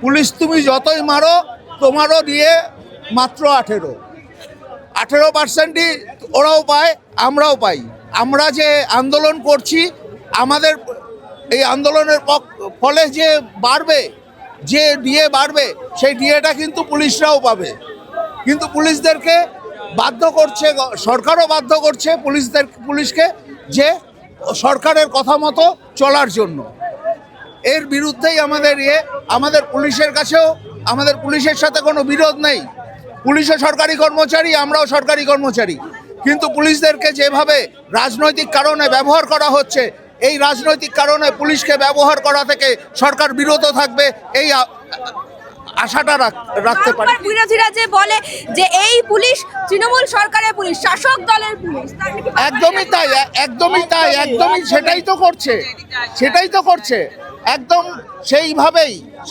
Police তুমি যতই মারো, তোমারও দিয়ে মাত্র 18% ওরাও পায়, আমরাও পাই। আমরা যে আন্দোলন করছি, আমাদের এই আন্দোলনের ফলে যে বাড়বে, যে ডিএ বাড়বে, সেই ডিএটা কিন্তু পুলিশরাও পাবে। কিন্তু পুলিশদেরকে বাধ্য করছে, সরকারও বাধ্য করছে পুলিশকে যে সরকারের কথা মতো চলার জন্য। এর বিরুদ্ধেই আমাদের পুলিশের কাছেও, আমাদের পুলিশের সাথে কোনো বিরোধ নেই। পুলিশও সরকারি কর্মচারী, আমরাও সরকারি কর্মচারী। কিন্তু পুলিশদেরকে যেভাবে রাজনৈতিক কারণে ব্যবহার করা হচ্ছে, এই রাজনৈতিক কারণে পুলিশকে ব্যবহার করা থেকে সরকার বিরত থাকবে, এই আশাটা রাখতে পারে। বিরোধীরা যে বলে যে এই পুলিশ তৃণমূল সরকারের পুলিশ, শাসক দলের পুলিশ, একদমই তাই, একদমই সেটাই তো করছে, একদম সেইভাবেই।